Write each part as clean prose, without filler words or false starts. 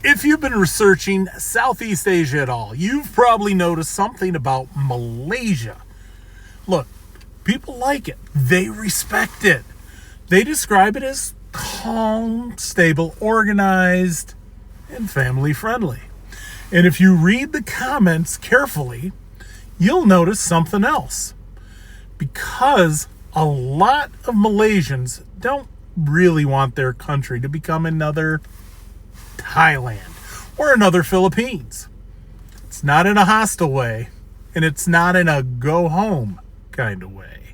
If you've been researching Southeast Asia at all, you've probably noticed something about Malaysia. Look, people like it. They respect it. They describe it as calm, stable, organized, and family friendly. And if you read the comments carefully, you'll notice something else. Because a lot of Malaysians don't really want their country to become another Thailand or another Philippines. It's not in a hostile way, and it's not in a go home kind of way.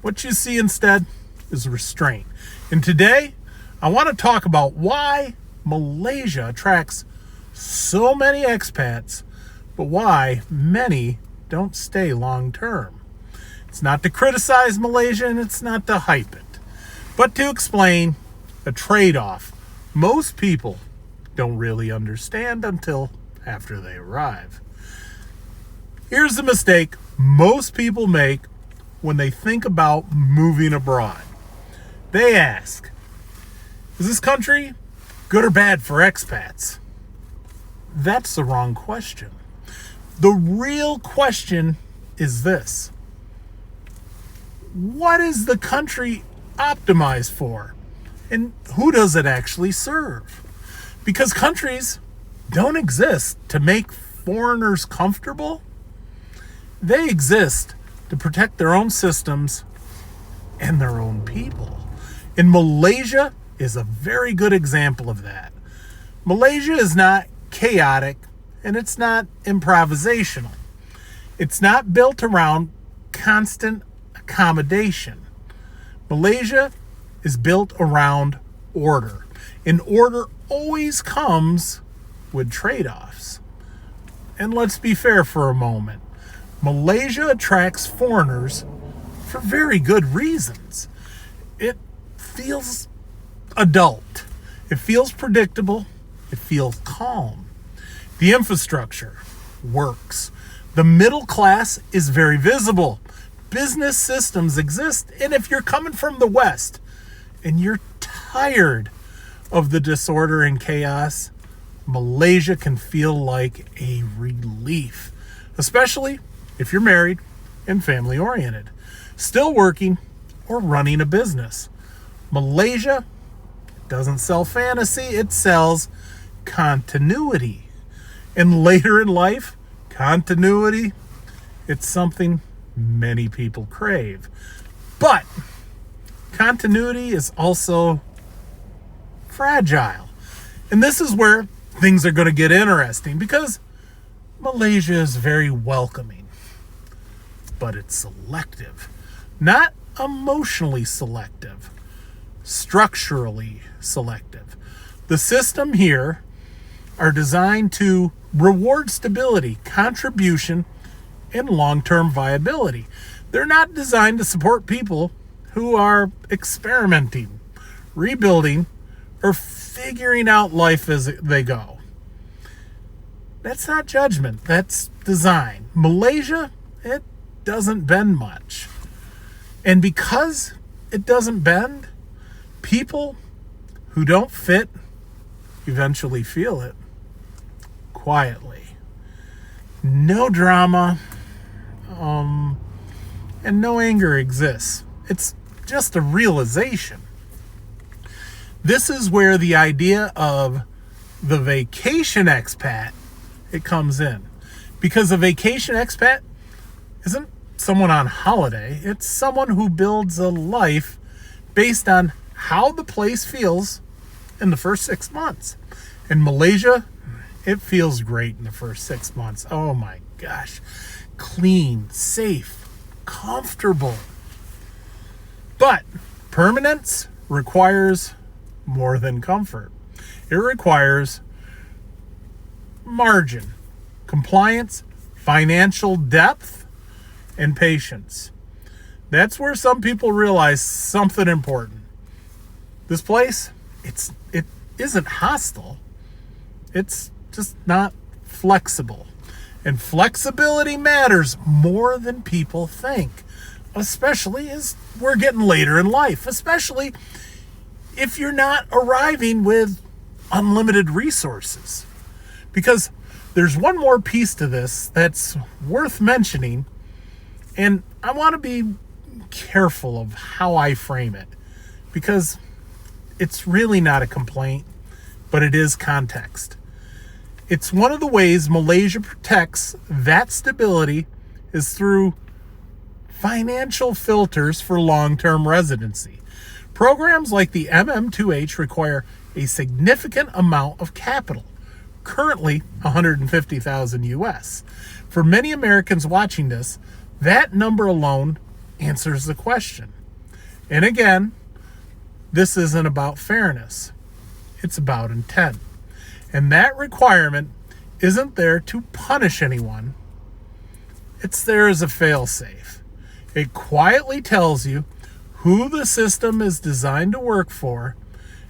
What you see instead is restraint. And today, I want to talk about why Malaysia attracts so many expats, but why many don't stay long term. It's not to criticize Malaysia, and it's not to hype it, but to explain a trade-off most people don't really understand until after they arrive. Here's the mistake most people make when they think about moving abroad. They ask, is this country good or bad for expats? That's the wrong question. The real question is this: what is the country optimized for? And who does it actually serve? Because countries don't exist to make foreigners comfortable. They exist to protect their own systems and their own people. And Malaysia is a very good example of that. Malaysia is not chaotic, and it's not improvisational. It's not built around constant accommodation. Malaysia is built around order. And order always comes with trade-offs. And let's be fair for a moment. Malaysia attracts foreigners for very good reasons. It feels adult. It feels predictable. It feels calm. The infrastructure works. The middle class is very visible. Business systems exist. And if you're coming from the West and you're tired of the disorder and chaos, Malaysia can feel like a relief, especially if you're married and family oriented, still working or running a business. Malaysia doesn't sell fantasy, it sells continuity. And later in life, continuity, it's something many people crave. But continuity is also fragile. And this is where things are going to get interesting, because Malaysia is very welcoming, but it's selective. Not emotionally selective, structurally selective. The system here are designed to reward stability, contribution, and long-term viability. They're not designed to support people who are experimenting, rebuilding, or figuring out life as they go. That's not judgment, that's design. Malaysia, it doesn't bend much. And because it doesn't bend, people who don't fit eventually feel it quietly. No drama, and no anger exists. It's just a realization. This is where the idea of the vacation expat, it comes in. Because a vacation expat isn't someone on holiday. It's someone who builds a life based on how the place feels in the first 6 months. In Malaysia, it feels great in the first 6 months. Oh my gosh. Clean, safe, comfortable. But permanence requires more than comfort. It requires margin, compliance, financial depth, and patience. That's where some people realize something important. This place, it isn't hostile. It's just not flexible. And flexibility matters more than people think, especially as we're getting later in life, especially if you're not arriving with unlimited resources. Because there's one more piece to this that's worth mentioning, and I want to be careful of how I frame it, because it's really not a complaint, but it is context. It's one of the ways Malaysia protects that stability is through financial filters for long-term residency. Programs like the MM2H require a significant amount of capital, currently $150,000 US. For many Americans watching this, that number alone answers the question. And again, this isn't about fairness. It's about intent. And that requirement isn't there to punish anyone. It's there as a fail-safe. It quietly tells you who the system is designed to work for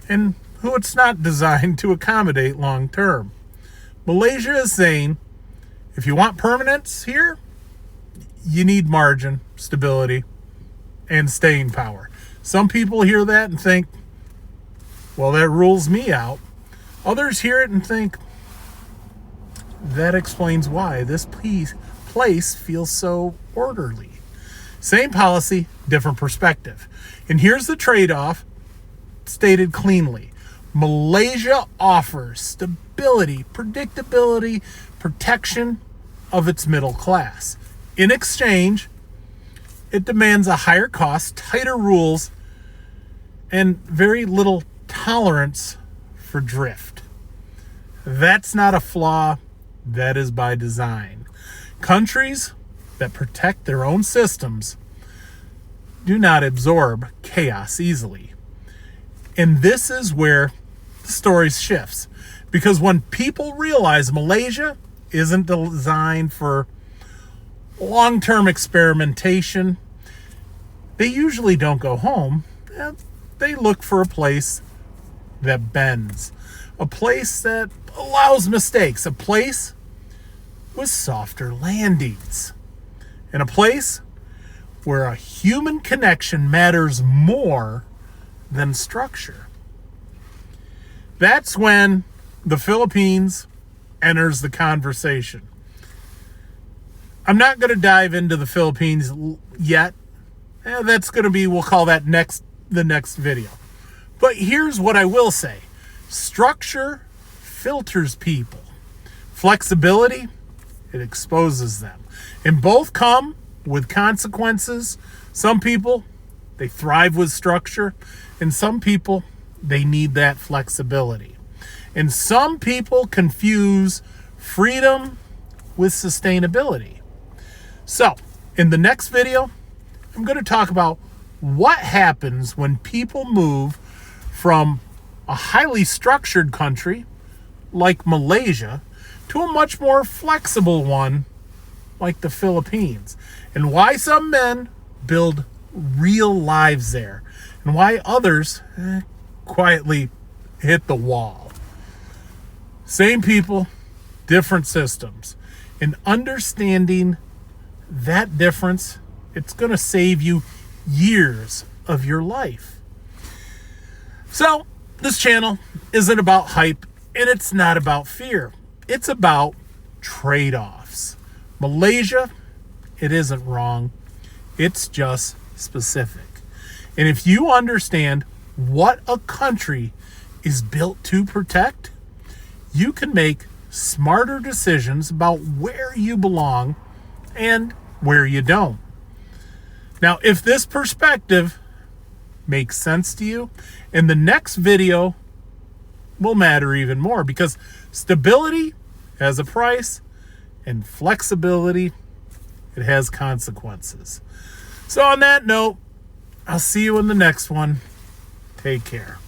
and who it's not designed to accommodate long-term. Malaysia is saying, if you want permanence here, you need margin, stability, and staying power. Some people hear that and think, well, that rules me out. Others hear it and think, that explains why this place feels so orderly. Same policy, different perspective. And here's the trade-off stated cleanly. Malaysia offers stability, predictability, protection of its middle class. In exchange, it demands a higher cost, tighter rules, and very little tolerance for drift. That's not a flaw, that is by design. Countries that protect their own systems do not absorb chaos easily. And this is where the story shifts. Because when people realize Malaysia isn't designed for long-term experimentation, they usually don't go home. They look for a place that bends, a place that allows mistakes, a place with softer landings, and a place where a human connection matters more than structure. That's when the Philippines enters the conversation. I'm not going to dive into the Philippines yet. That's going to be, we'll call that the next video. But here's what I will say. Structure filters people. Flexibility, it exposes them. And both come with consequences. Some people, they thrive with structure. And some people, they need that flexibility. And some people confuse freedom with sustainability. So, in the next video, I'm going to talk about what happens when people move from a highly structured country like Malaysia to a much more flexible one like the Philippines, and why some men build real lives there and why others quietly hit the wall. Same people, different systems. And understanding that difference, it's going to save you years of your life. So, this channel isn't about hype, and it's not about fear. It's about trade-offs. Malaysia, it isn't wrong. It's just specific. And if you understand what a country is built to protect, you can make smarter decisions about where you belong and where you don't. Now, if this perspective makes sense to you, in the next video will matter even more, because stability has a price and flexibility, it has consequences. So on that note, I'll see you in the next one. Take care.